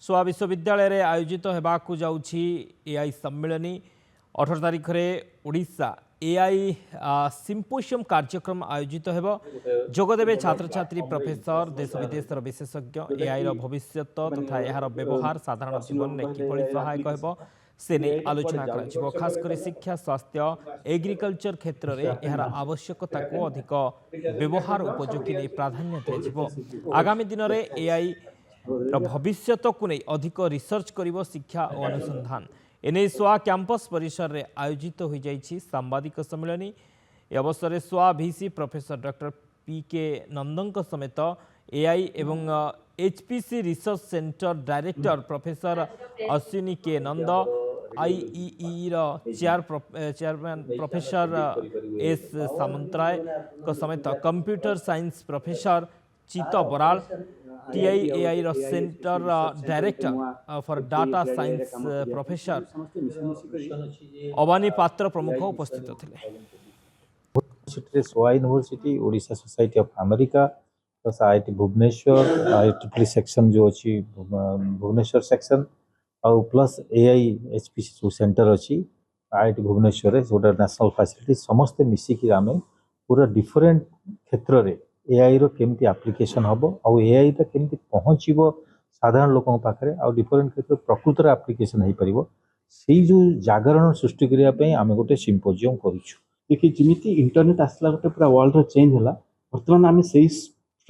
सोआ विश्वविद्यालय रे आयोजित हेबाकु जाउछि एआई सम्मेलनी 18 तारिख रे ओडिशा एआई सिम्पोजियम कार्यक्रम आयोजित हेब जोगदेवे छात्र छात्री प्रोफेसर देश विदेशर विशेषज्ञ एआई भविष्यत तथा यार व्यवहार साधारण जीवन में किभली सहायक हेब से नहीं आलोचना करा खास कर शिक्षा स्वास्थ्य एग्रिकल्चर क्षेत्र में यार आवश्यकता को अधिक व्यवहार उपयोगी नहीं प्राधान्य दिया आगामी दिन में एआई भविष्यत को नहीं अधिक रिसर्च करिवो शिक्षा और अनुसंधान एने सोआ कैंपस परिसर रे आयोजित हो जाइछि सांबादिक सम्मेलनी ए अवसर में SOA VC professor doctor PK Nandan समेत एआई एवं HPC research centre director professor Ashwini K Nanda IEEE chairman professor S Samantaray समेत computer science professor Chitta Baral TIAI centre director for data science professor Abani Patra प्रमुख उपस्थित थे। SOA university Odisha society of America plus IIT Bhubaneswar IIT section जो अच्छी Bhubaneswar section आउ plus AI HPC जो centre अच्छी IIT Bhubaneswar गोटे नेशनल फैसिलिटी समस्ते मिसिकी आम पूरा डिफरेंट क्षेत्र में एआई रो केमती एप्लिकेशन हम आउ एआई टा केमती पहुँचो साधारण लोकों पाखे आ डिफरेंट क्षेत्र प्रकृतर एप्लिकेशन हो पार से जो जागरण सृष्टि करने आम गोटे सिम्पोजियम करूँ देखिए जमी इंटरनेट आसला गोटे पूरा वर्ल्ड चेंज है बर्तमान आम से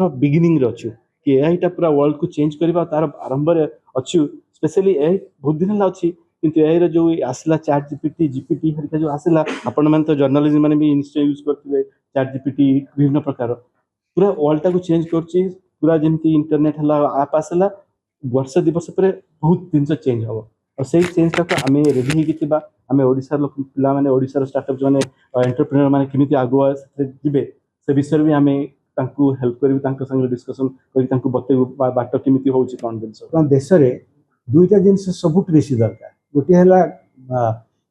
बिगिनिंग रे अच्छु कि एआईटा पूरा वर्ल्ड को चेंज करवा तार आरंभ अच्छु स्पेशली एआई बहुत दिन है अच्छी किंतु एआई जो आसला चैट जीपीटी हरिका जो आसला आपण मैंने तो जर्नलिज्म मैंने भी निश्चय यूज करते चैट जीपीटी विभिन्न प्रकार पूरा वर्ल्ड को चेंज कर पूरा जमी इंटरनेट है आप आसला वर्ष दि वर्ष पर बहुत जिन चेंज हम और से चेंज टाक आम रेडी होम ओडार लोक पे ओडार स्टार्टअप जो एंटरप्रेन्योर मैंने केमी आगुआ जी से विषय भी आम हेल्प कर डिस्कसन कर बतु बाट केमी हो कौन जिन देश में दुईटा जिनस सबुठ बेसी दरकार गोटे है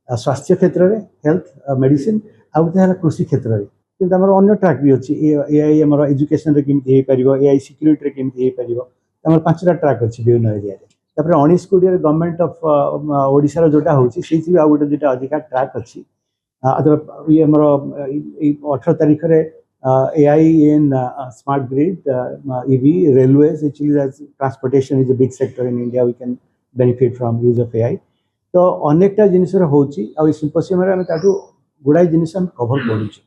स्वास्थ्य क्षेत्र में हेल्थ मेडिसिन आउ गोटे है कृषि क्षेत्र में किंतु आम अन्न ट्राक भी अच्छी एआई आम एजुकेशन केमी हो एआई सिक्यूरीटी केमी हो पार 5टा ट्राक अच्छी विभिन्न एरिया तापर 19-20 गवर्नमेंट ऑफ ओडिशा जोटा होची से आ गोटे दुटा अधिका ट्राक अच्छी ये आम 18 तारिख रे AI in smart grid EV railways actually transportation is a big sector in India we can benefit from use of AI तो अनेकटा जिनिस होची आ सिम्पोजियम रे हम ताटू गुडाई जिनिस हम कवर करूची।